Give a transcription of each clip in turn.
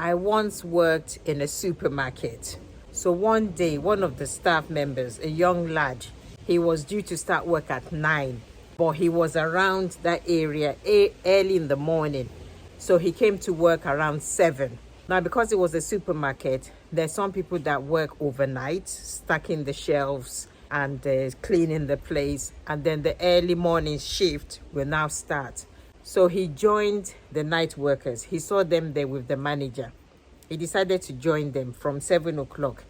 I once worked in a supermarket. So one day, one of the staff members, a young lad, he was due to start work at 9, but he was around that area early in the morning. So he came to work around 7. Now, because it was a supermarket, there's some people that work overnight, stacking the shelves and cleaning the place. And then the early morning shift will now start. So he joined the night workers. He saw them there with the manager. He decided to join them from 7 o'clock,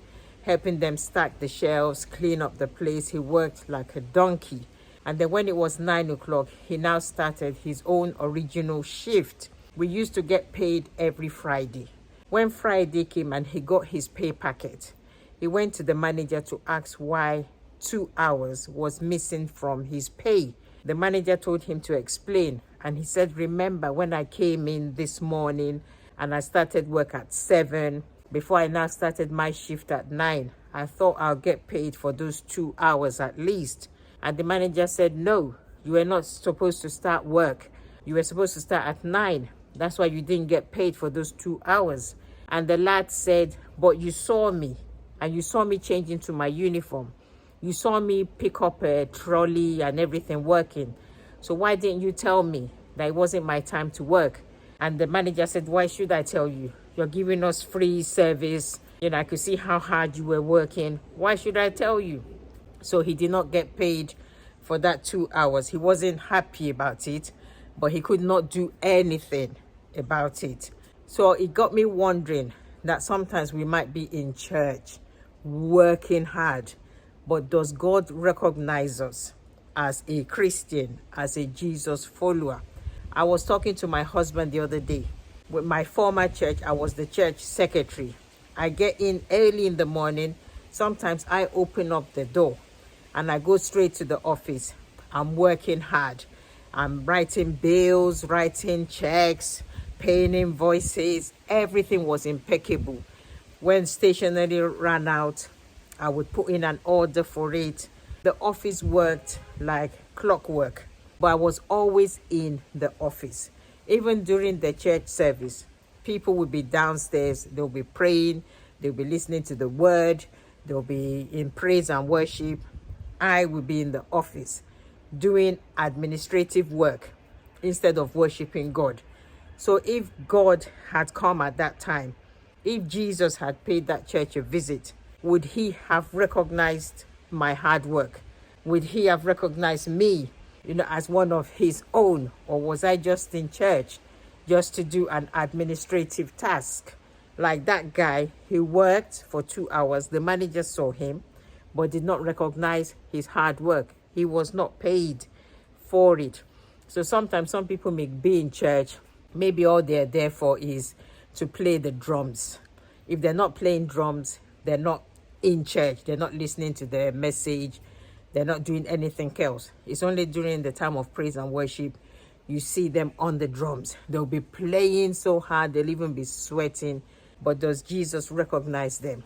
helping them stack the shelves, clean up the place. He worked like a donkey. And then when it was 9 o'clock, he now started his own original shift. We used to get paid every Friday. When Friday came and he got his pay packet, he went to the manager to ask why 2 hours was missing from his pay. The manager told him to explain, and he said, remember when I came in this morning and I started work at 7, before I now started my shift at 9, I thought I'll get paid for those 2 hours at least. And the manager said, no, you were not supposed to start work. You were supposed to start at 9. That's why you didn't get paid for those 2 hours. And the lad said, but you saw me, and you saw me change into my uniform. You saw me pick up a trolley and everything working. So why didn't you tell me that it wasn't my time to work? And the manager said, why should I tell you? You're giving us free service. I could see how hard you were working. Why should I tell you? So he did not get paid for that 2 hours. He wasn't happy about it, but he could not do anything about it. So it got me wondering that sometimes we might be in church working hard, but does God recognize us as a Christian, as a Jesus follower? I was talking to my husband the other day. With my former church, I was the church secretary. I get in early in the morning. Sometimes I open up the door and I go straight to the office. I'm working hard. I'm writing bills, writing checks, paying invoices. Everything was impeccable. When stationery ran out, I would put in an order for it. The office worked like clockwork, but I was always in the office. Even during the church service, people would be downstairs. They'll be praying. They'll be listening to the word. They'll be in praise and worship. I will be in the office doing administrative work instead of worshiping God. So if God had come at that time, if Jesus had paid that church a visit, would he have recognized my hard work? Would he have recognized me, as one of his own? Or was I just in church just to do an administrative task? Like that guy, he worked for 2 hours. The manager saw him, but did not recognize his hard work. He was not paid for it. So sometimes some people may be in church. Maybe all they're there for is to play the drums. If they're not playing drums, they're not in church. They're not listening to the message. They're not doing anything else. It's only during the time of praise and worship you see them on the drums. They'll be playing so hard, they'll even be sweating. But does Jesus recognize them?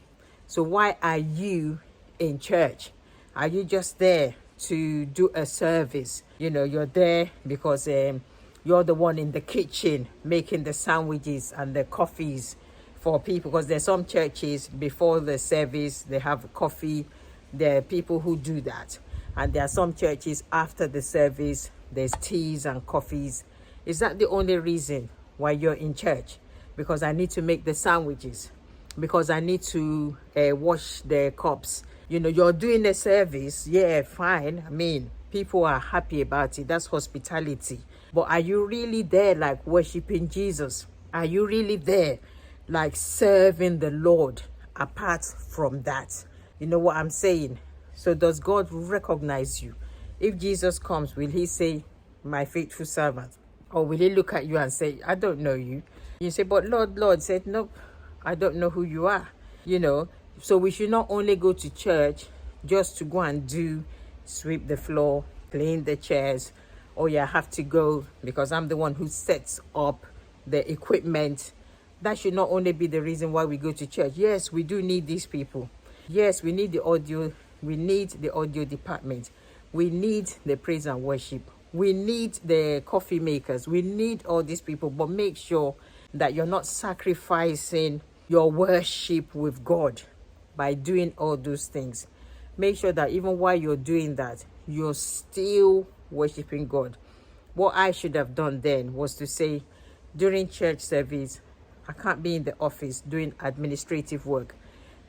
So why are you in church? Are you just there to do a service? You're there because you're the one in the kitchen making the sandwiches and the coffees for people. Because there's some churches before the service, they have coffee. There are people who do that. And there are some churches after the service, there's teas and coffees. Is that the only reason why you're in church? Because I need to make the sandwiches. Because I need to wash the cups. You're doing a service. Yeah, fine. People are happy about it. That's hospitality. But are you really there like worshiping Jesus? Are you really there like serving the Lord apart from that? You know what I'm saying? So does God recognize you? If Jesus comes, will he say, my faithful servant? Or will he look at you and say, I don't know you? You say, but Lord said, nope, I don't know who you are. So we should not only go to church just to go and sweep the floor, clean the chairs. Oh yeah, I have to go because I'm the one who sets up the equipment. That should not only be the reason why we go to church. Yes, we do need these people. Yes, we need the audio. We need the audio department. We need the praise and worship. We need the coffee makers. We need all these people. But make sure that you're not sacrificing your worship with God by doing all those things. Make sure that even while you're doing that, you're still worshiping God. What I should have done then was to say, during church service, I can't be in the office doing administrative work.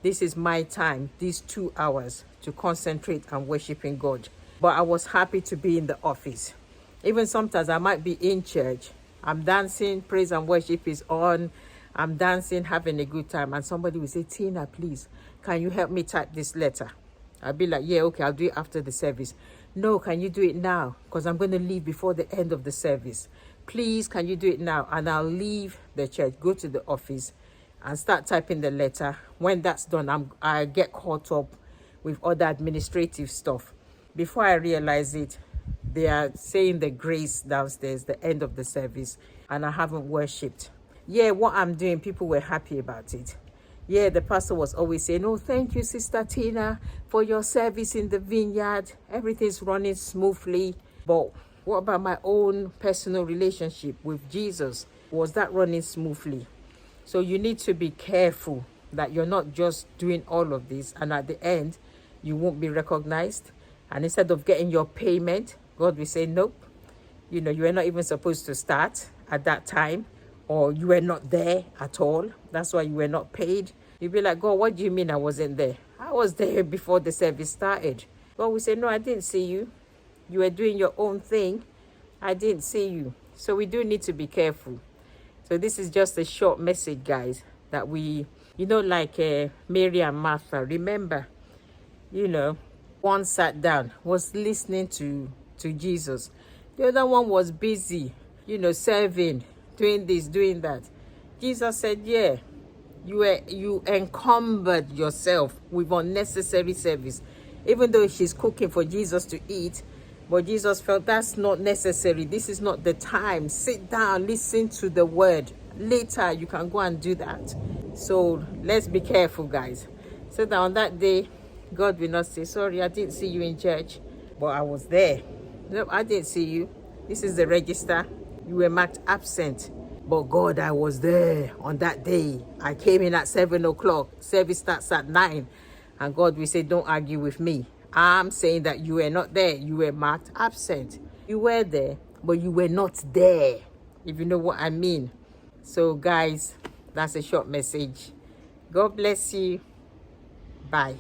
This is my time, these 2 hours, to concentrate and worshiping God. But I was happy to be in the office. Even sometimes I might be in church, I'm dancing, praise and worship is on, I'm dancing, having a good time, and somebody will say, Tina, please, can you help me type this letter? I'll be like, yeah, okay, I'll do it after the service. No, can you do it now? Because I'm going to leave before the end of the service. Please, can you do it now? And I'll leave the church, go to the office, and start typing the letter. When that's done, I get caught up with other administrative stuff. Before I realize it, they are saying the grace downstairs, the end of the service, and I haven't worshipped. Yeah, what I'm doing, people were happy about it. Yeah, the pastor was always saying, oh, thank you, Sister Tina, for your service in the vineyard. Everything's running smoothly. But what about my own personal relationship with Jesus? Was that running smoothly? So you need to be careful that you're not just doing all of this and at the end, you won't be recognized. And instead of getting your payment, God will say, nope, you were not even supposed to start at that time, or you were not there at all. That's why you were not paid. You'll be like, God, what do you mean I wasn't there? I was there before the service started. God will say, no, I didn't see you. You were doing your own thing. I didn't see you. So we do need to be careful. So this is just a short message, guys, that we, like Mary and Martha, remember, one sat down, was listening to Jesus. The other one was busy, serving, doing this, doing that. Jesus said, yeah, you encumbered yourself with unnecessary service. Even though she's cooking for Jesus to eat, but Jesus felt that's not necessary. This is not the time. Sit down, listen to the word. Later, you can go and do that. So let's be careful, guys. So that on that day, God will not say, sorry, I didn't see you in church, but I was there. No, I didn't see you. This is the register. You were marked absent. But God, I was there on that day. I came in at 7 o'clock. Service starts at 9. And God will say, don't argue with me. I'm saying that you were not there. You were marked absent. You were there, but you were not there, if you know what I mean. So, guys, that's a short message. God bless you. Bye.